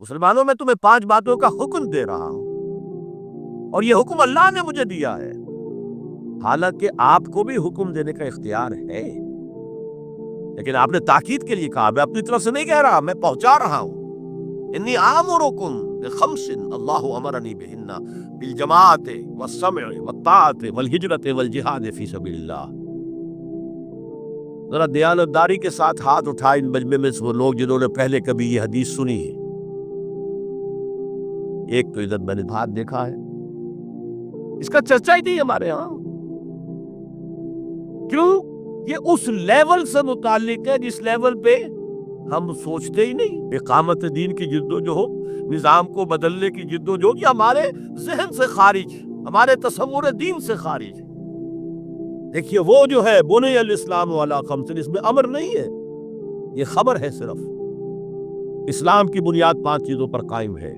مسلمانوں میں تمہیں 5 باتوں کا حکم دے رہا ہوں، اور یہ حکم اللہ نے مجھے دیا ہے، حالانکہ آپ کو بھی حکم دینے کا اختیار ہے، لیکن آپ نے تاکید کے لیے کہا، میں اپنی طرف سے نہیں کہہ رہا، میں پہنچا رہا ہوں۔ انی آمرکم بخمس اللہ امرنی بہن بالجماعت والسمع والطاعت والہجرت والجہاد فی سبیل اللہ۔ ذرا دیانتداری کے ساتھ ہاتھ اٹھائے ان مجمع میں سے وہ لوگ جنہوں نے پہلے کبھی یہ حدیث سنی ہے۔ ایک تو ادھر میں نے ہاتھ دیکھا ہے، اس کا چرچا ہی نہیں ہمارے ہاں۔ کیوں؟ یہ اس لیول سے متعلق ہے جس لیول پہ ہم سوچتے ہی نہیں۔ اقامت دین کی جدوجہد، نظام کو بدلنے کی جدوجہد، یہ ہمارے ذہن سے خارج، ہمارے تصور دین سے خارج۔ دیکھیے وہ جو ہے بنی الاسلام علی خمس، اس میں امر نہیں ہے، یہ خبر ہے صرف۔ اسلام کی بنیاد 5 چیزوں پر قائم ہے: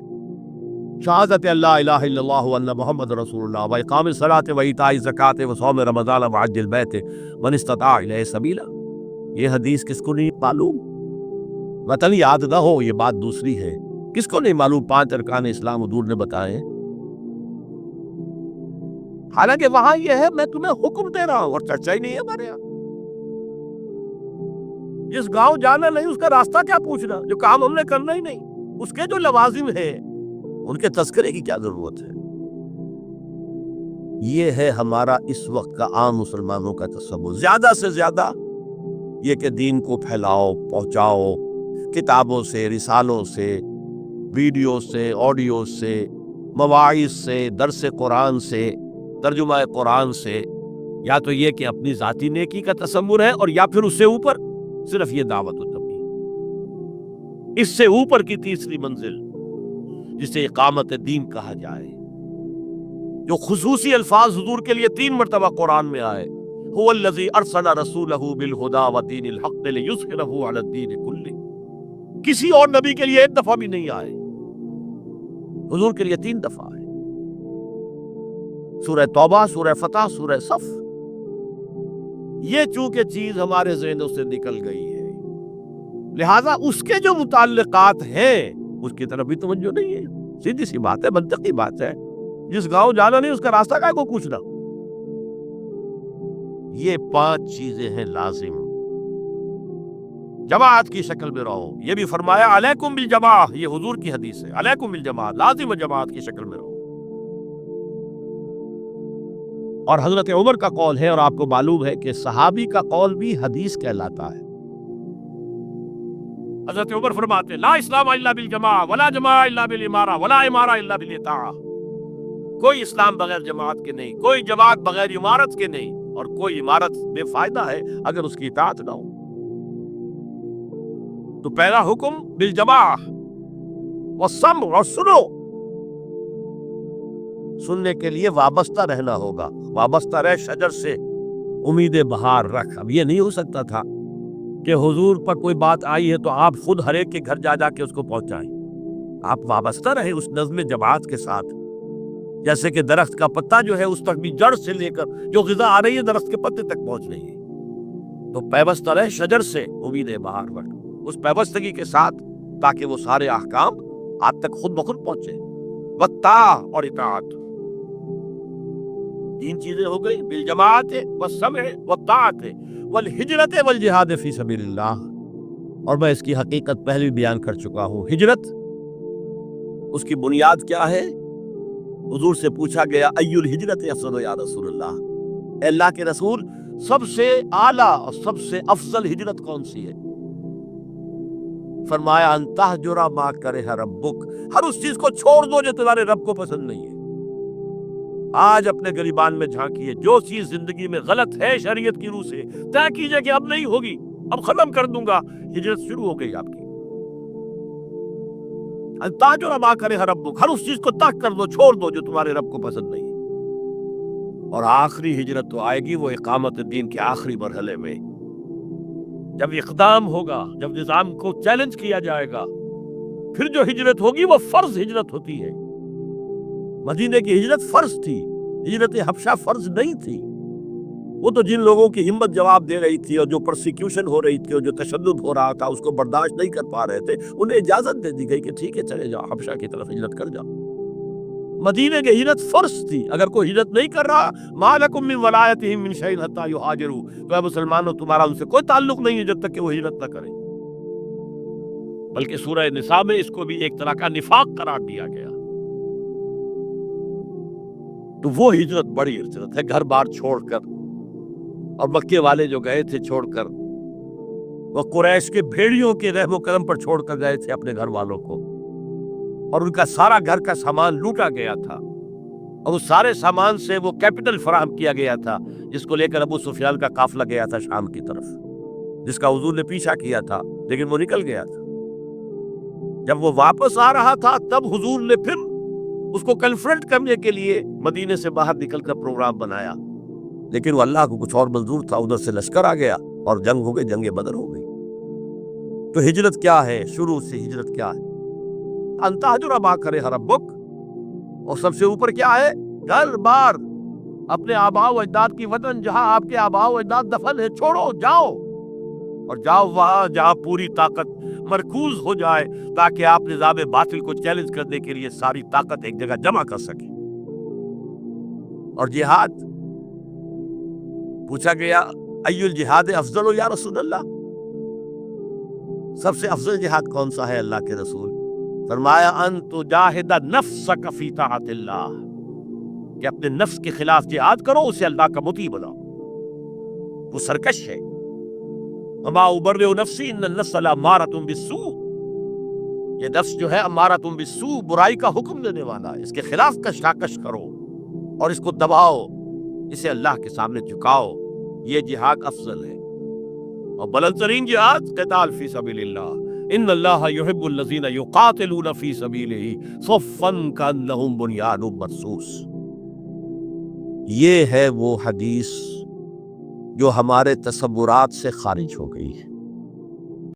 شہادت اللہ الہ الا اللہ وان محمد رسول اللہ، واقام الصلاۃ وایتاء الزکوٰۃ وصوم رمضان وحج البیت من استطاع الیہ سبیلا۔ یہ حدیث کس کو نہیں معلوم؟ وطن یاد نہ ہو یہ بات دوسری ہے، کس کو نہیں معلوم 5 ارکان اسلام حضور نے بتائے؟ حالانکہ وہاں یہ ہے میں تمہیں حکم دے رہا ہوں، اور چرچا ہی نہیں ہے ہمارے یہاں۔ جس گاؤں جانا نہیں اس کا راستہ کیا پوچھنا؟ جو کام ہم نے کرنا ہی نہیں، اس کے جو لوازم ہیں ان کے تذکرے کی کیا ضرورت ہے؟ یہ ہے ہمارا اس وقت کا عام مسلمانوں کا تصور۔ زیادہ سے زیادہ یہ کہ دین کو پھیلاؤ، پہنچاؤ، کتابوں سے، رسالوں سے، ویڈیو سے، آڈیو سے، مواعظ سے، درس قرآن سے، ترجمہ قرآن سے، یا تو یہ کہ اپنی ذاتی نیکی کا تصور ہے، اور یا پھر اس سے اوپر صرف یہ دعوت و تبلیغ۔ اس سے اوپر کی تیسری منزل جسے اقامت دین کہا جائے، جو خصوصی الفاظ حضور کے لیے 3 مرتبہ قرآن میں آئے: هو الذی ارسل رسولہ بالہدی ودین الحق لیظہرہ علی الدین کلہ۔ کسی اور نبی کے لیے 1 دفعہ بھی نہیں آئے، حضور کے لیے 3 دفعہ آئے۔ سورہ توبہ، سورہ فتح، سورہ صف۔ یہ چونکہ چیز ہمارے ذہنوں سے نکل گئی ہے، لہذا اس کے جو متعلقات ہیں اس کی طرف بھی توجہ نہیں ہے۔ سیدھی سی بات ہے، منطقی بات ہے۔ جس گاؤں جانا نہیں اس کا راستہ کائے کو پوچھنا؟ یہ 5 چیزیں ہیں لازم۔ جماعت کی شکل میں رہو، یہ بھی فرمایا علیکم بالجماعہ، یہ حضور کی حدیث ہے، علیکم بالجماعہ، لازم جماعت کی شکل میں رہو۔ اور حضرت عمر کا قول ہے، اور آپ کو معلوم ہے کہ صحابی کا قول بھی حدیث کہلاتا ہے۔ حضرت عمر فرماتے ہیں لا اسلام الا بالجماعہ ولا جماعہ الا بالامارہ ولا امارہ الا بالاطاعہ۔ کوئی اسلام بغیر جماعت کے نہیں، کوئی جماعت بغیر عمارت کے نہیں، اور کوئی عمارت بے فائدہ ہے اگر اس کی اطاعت نہ ہو۔ تو پہلا حکم بالجماعہ والسمع، اور سنو، سننے کے لیے وابستہ رہنا ہوگا۔ وابستہ رہ شجر سے امید بہار رکھ۔ اب یہ نہیں ہو سکتا تھا کہ حضور پر کوئی بات آئی ہے تو آپ خود ہر ایک کے گھر جا جا کے اس کو پہنچائیں۔ آپ وابستہ رہے اس نظم جماعت کے ساتھ، جیسے کہ درخت کا پتا جو ہے اس تک بھی جڑ سے لے کر جو غذا آ رہی ہے درخت کے پتے تک پہنچ رہی ہے۔ تو پیوستہ رہے شجر سے امید بہار رکھ، اس پیوستگی کے ساتھ، تاکہ وہ سارے احکام آپ تک خود بخود پہنچے۔ وطاع، اور اطاعت۔ 3 چیزیں ہو گئی، بالجماعت والسمع والطاعت والہجرت والجہاد فی سبیل اللہ۔ اور میں اس کی حقیقت پہلے بھی بیان کر چکا ہوں۔ ہجرت، اس کی بنیاد کیا ہے؟ حضور سے پوچھا گیا ای الہجرت افضل یا رسول اللہ، اے اللہ کے رسول سب سے اعلیٰ اور سب سے افضل ہجرت کون سی ہے؟ فرمایا ان تہجر ما کرہ ربک، ہر اس چیز کو چھوڑ دو جو تمہارے رب کو پسند نہیں ہے۔ آج اپنے گریبان میں جھانکیے، جو چیز زندگی میں غلط ہے شریعت کی روح سے طے کیجئے کہ اب نہیں ہوگی، اب ختم کر دوں گا، ہجرت شروع ہو گئی آپ کی۔ ان تہجر ما کرہ ربک، ہر اس چیز کو ترک کر دو، چھوڑ دو جو تمہارے رب کو پسند نہیں ہے۔ اور آخری ہجرت تو آئے گی وہ اقامت دین کے آخری مرحلے میں، جب اقدام ہوگا، جب نظام کو چیلنج کیا جائے گا، پھر جو ہجرت ہوگی وہ فرض ہجرت ہوتی ہے۔ مدینے کی ہجرت فرض تھی، ہجرت حبشہ فرض نہیں تھی۔ وہ تو جن لوگوں کی ہمت جواب دے رہی تھی اور جو پرسیکیوشن ہو رہی تھی اور جو تشدد ہو رہا تھا اس کو برداشت نہیں کر پا رہے تھے، انہیں اجازت دے دی گئی کہ ٹھیک ہے چلے جاؤ، حبشہ کی طرف ہجرت کر جاؤ۔ مدینے کی ہجرت فرض تھی، اگر کوئی ہجرت نہیں کر رہا ما لکم من ولایتہم من شیء حتی یہاجروا، تو اے مسلمانوں تمہارا ان سے کوئی تعلق نہیں ہے جب تک کہ وہ ہجرت نہ کریں۔ بلکہ سورہ نساء میں اس کو بھی ایک طرح کا نفاق قرار دیا گیا۔ تو وہ ہجرت بڑی ہجرت ہے، گھر بار چھوڑ کر، اور مکے والے جو گئے تھے چھوڑ کر، وہ قریش کے بھیڑیوں کے رحم و کرم پر چھوڑ کر گئے تھے اپنے گھر والوں کو، اور ان کا سارا گھر کا سامان لوٹا گیا تھا، اور اس سارے سامان سے وہ کیپٹل فراہم کیا گیا تھا جس کو لے کر ابو سفیان کا قافلہ گیا تھا شام کی طرف، جس کا حضور نے پیچھا کیا تھا لیکن وہ نکل گیا تھا۔ جب وہ واپس آ رہا تھا تب حضور نے پھر اس کو کنفرنٹ کرنے کے لیے مدینے سے باہر نکل کر پروگرام بنایا، لیکن وہ اللہ کو کچھ اور منظور تھا، ادھر سے لشکر آ گیا اور جنگ ہو گئی، جنگ بدر ہو گئی۔ تو ہجرت کیا ہے؟ شروع سے ہجرت کیا ہے؟ ان تہجر ما کرہ ربک، اور سب سے اوپر کیا ہے؟ گھر بار، اپنے آباء و اجداد کی وطن جہاں آپ کے آباء و اجداد دفن ہے، چھوڑو، جاؤ، اور جاؤ وہاں جہاں پوری طاقت مرکوز ہو جائے تاکہ آپ نظام باطل کو چیلنج کرنے کے لیے ساری طاقت ایک جگہ جمع کر سکیں۔ اور جہاد پوچھا گیا ای الجہاد افضل یا رسول اللہ، سب سے افضل جہاد کون سا ہے اللہ کے رسول؟ فرمایا ان تجاہد نفسک فی طاعت اللہ، کہ اپنے نفس کے خلاف جہاد کرو، اسے اللہ کا مطیع بناؤ۔ وہ سرکش ہے، وما ابرئ نفسی ان النفس لامارۃ بالسوء، یہ نفس جو ہے امارۃ بالسوء، برائی کا حکم دینے والا ہے، اس کے خلاف کشاکش کرو اور اس کو دباؤ، اسے اللہ کے سامنے جھکاؤ، یہ جہاد افضل ہے۔ اور بلند ترین جہاد قتال فی سبیل اللہ، ان اللہ یحب الذین یقاتلون فی سبیلہ صفا کانہم بنیان مرصوص۔ یہ ہے وہ حدیث جو ہمارے تصورات سے خارج ہو گئی ہے۔